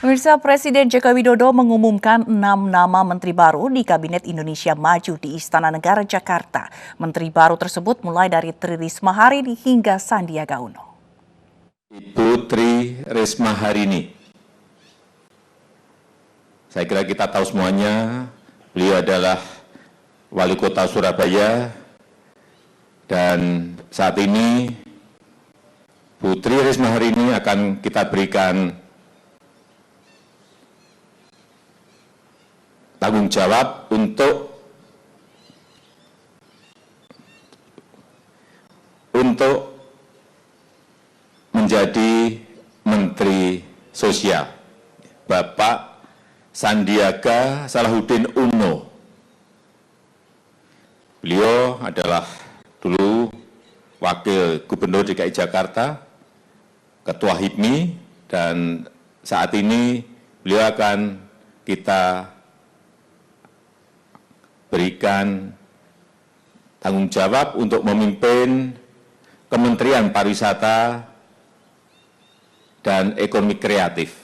Pemirsa, Presiden Joko Widodo mengumumkan 6 nama menteri baru di Kabinet Indonesia Maju di Istana Negara Jakarta. Menteri baru tersebut mulai dari Tri Risma Harini hingga Sandiaga Uno. Ibu Tri Risma Harini, saya kira kita tahu semuanya, beliau adalah Wali Kota Surabaya dan saat ini Bu Tri Risma Harini akan kita berikan tanggung jawab untuk menjadi Menteri Sosial. Bapak Sandiaga Salahuddin Uno. Beliau adalah dulu Wakil Gubernur DKI Jakarta, Ketua HIPMI, dan saat ini beliau akan kita berikan tanggung jawab untuk memimpin Kementerian Pariwisata dan Ekonomi Kreatif.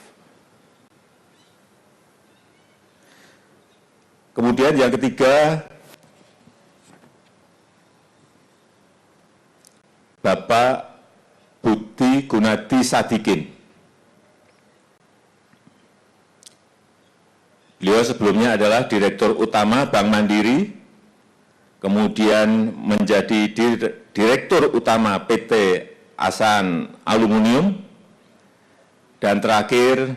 Kemudian yang ketiga, Bapak Budi Gunadi Sadikin. Beliau sebelumnya adalah Direktur Utama Bank Mandiri, kemudian menjadi Direktur Utama PT Asan Aluminium, dan terakhir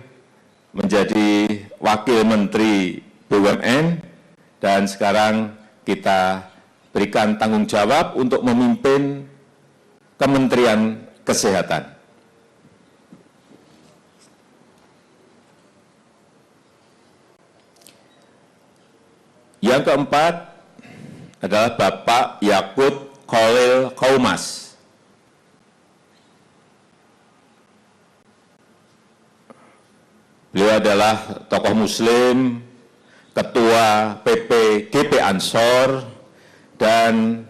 menjadi Wakil Menteri BUMN, dan sekarang kita berikan tanggung jawab untuk memimpin Kementerian Kesehatan. Yang keempat adalah Bapak Yakut Khalil Qaumas. Beliau adalah tokoh Muslim, Ketua PPGP Ansor, dan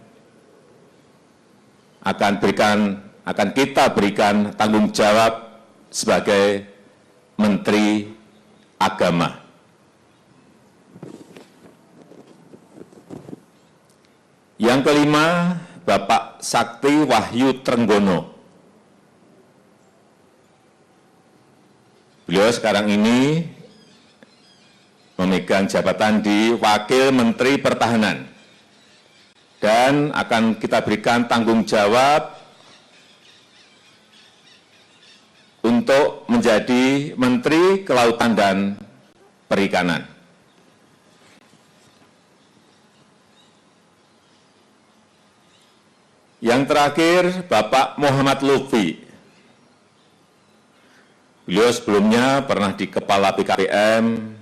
akan kita berikan tanggung jawab sebagai Menteri Agama. Yang kelima, Bapak Sakti Wahyu Trenggono. Beliau sekarang ini memegang jabatan di Wakil Menteri Pertahanan dan akan kita berikan tanggung jawab untuk menjadi Menteri Kelautan dan Perikanan. Yang terakhir, Bapak Muhammad Lutfi. Beliau sebelumnya pernah di Kepala BKPM,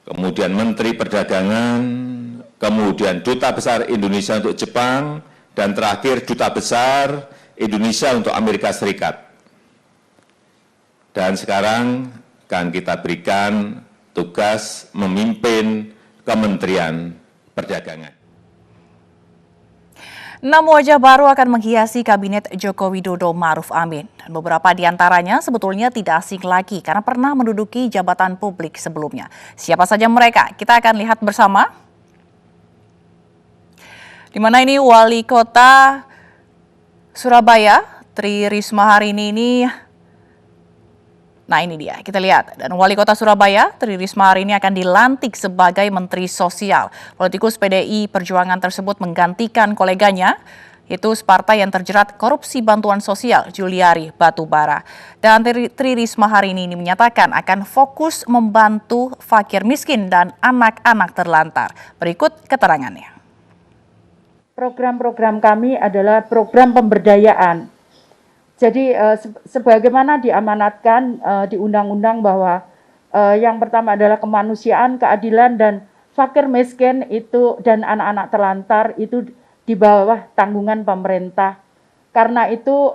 kemudian Menteri Perdagangan, kemudian Duta Besar Indonesia untuk Jepang, dan terakhir Duta Besar Indonesia untuk Amerika Serikat. Dan sekarang akan kita berikan tugas memimpin Kementerian Perdagangan. 6 wajah baru akan menghiasi Kabinet Joko Widodo Ma'ruf Amin. Dan beberapa di antaranya sebetulnya tidak asing lagi karena pernah menduduki jabatan publik sebelumnya. Siapa saja mereka? Kita akan lihat bersama. Di mana ini Wali Kota Surabaya, Tri Risma Harini ini. Nah ini dia, kita lihat. Dan Wali Kota Surabaya, Tri Risma Harini akan dilantik sebagai Menteri Sosial. Politikus PDI Perjuangan tersebut menggantikan koleganya, yaitu separtai yang terjerat korupsi bantuan sosial, Juliari Batubara. Dan Tri Risma Harini ini menyatakan akan fokus membantu fakir miskin dan anak-anak terlantar. Berikut keterangannya. Program-program kami adalah program pemberdayaan. Jadi sebagaimana diamanatkan di undang-undang bahwa yang pertama adalah kemanusiaan, keadilan, dan fakir miskin itu dan anak-anak terlantar itu di bawah tanggungan pemerintah. Karena itu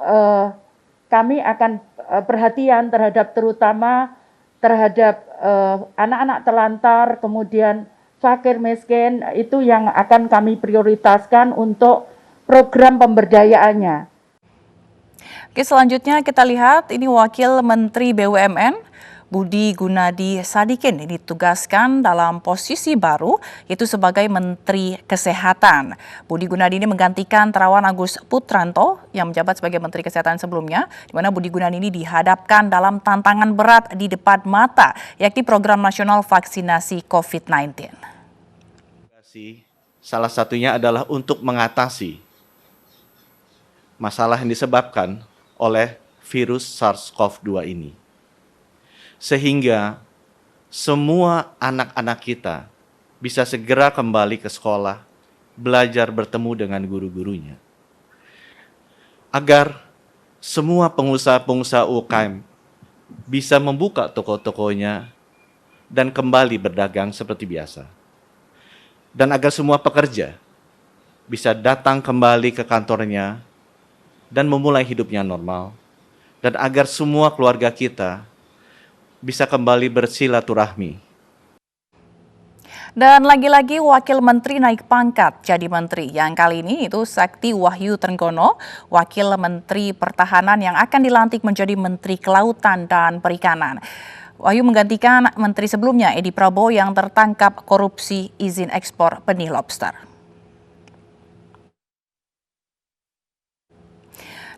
kami akan perhatian terutama terhadap anak-anak terlantar, kemudian fakir miskin, itu yang akan kami prioritaskan untuk program pemberdayaannya. Oke, selanjutnya kita lihat ini Wakil Menteri BUMN, Budi Gunadi Sadikin ini ditugaskan dalam posisi baru, yaitu sebagai Menteri Kesehatan. Budi Gunadi ini menggantikan Terawan Agus Putranto yang menjabat sebagai Menteri Kesehatan sebelumnya, di mana Budi Gunadi ini dihadapkan dalam tantangan berat di depan mata, yakni Program Nasional Vaksinasi COVID-19. Salah satunya adalah untuk mengatasi masalah yang disebabkan oleh virus SARS-CoV-2 ini. Sehingga semua anak-anak kita bisa segera kembali ke sekolah, belajar bertemu dengan guru-gurunya. Agar semua pengusaha-pengusaha UKM bisa membuka toko-tokonya dan kembali berdagang seperti biasa. Dan agar semua pekerja bisa datang kembali ke kantornya dan memulai hidupnya normal. Dan agar semua keluarga kita bisa kembali bersilaturahmi. Dan lagi-lagi Wakil Menteri naik pangkat jadi Menteri. Yang kali ini itu Sakti Wahyu Trenggono, Wakil Menteri Pertahanan yang akan dilantik menjadi Menteri Kelautan dan Perikanan. Wahyu menggantikan Menteri sebelumnya Edi Prabowo yang tertangkap korupsi izin ekspor benih lobster.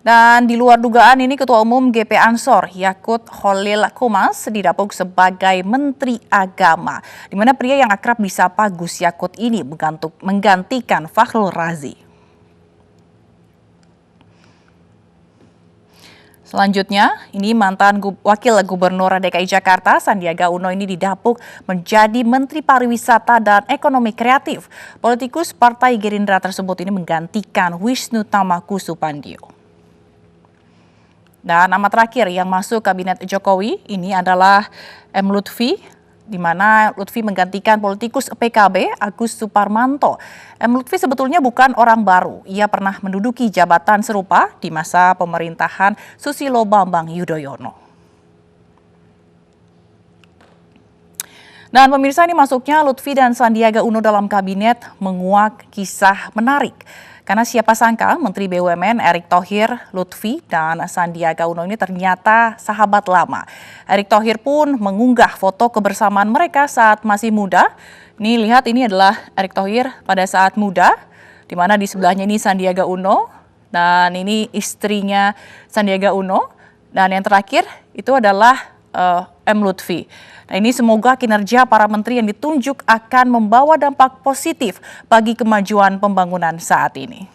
Dan di luar dugaan ini Ketua Umum GP Ansor Yakut Khalil Qomas didapuk sebagai Menteri Agama, di mana pria yang akrab disapa Gus Yakut ini menggantikan Fakhrul Razi. Selanjutnya, ini mantan Wakil Gubernur DKI Jakarta Sandiaga Uno ini didapuk menjadi Menteri Pariwisata dan Ekonomi Kreatif. Politikus Partai Gerindra tersebut ini menggantikan Wisnu Tamaku Supandio. Dan nama terakhir yang masuk Kabinet Jokowi ini adalah M. Lutfi, di mana Lutfi menggantikan politikus PKB Agus Suparmanto. M. Lutfi sebetulnya bukan orang baru. Ia pernah menduduki jabatan serupa di masa pemerintahan Susilo Bambang Yudhoyono. Dan pemirsa, ini masuknya Lutfi dan Sandiaga Uno dalam kabinet menguak kisah menarik. Karena siapa sangka Menteri BUMN Erick Thohir, Lutfi, dan Sandiaga Uno ini ternyata sahabat lama. Erick Thohir pun mengunggah foto kebersamaan mereka saat masih muda. Ini lihat, ini adalah Erick Thohir pada saat muda, di mana di sebelahnya ini Sandiaga Uno, dan ini istrinya Sandiaga Uno. Dan yang terakhir itu adalah M. Lutfi. Nah, ini semoga kinerja para menteri yang ditunjuk akan membawa dampak positif bagi kemajuan pembangunan saat ini.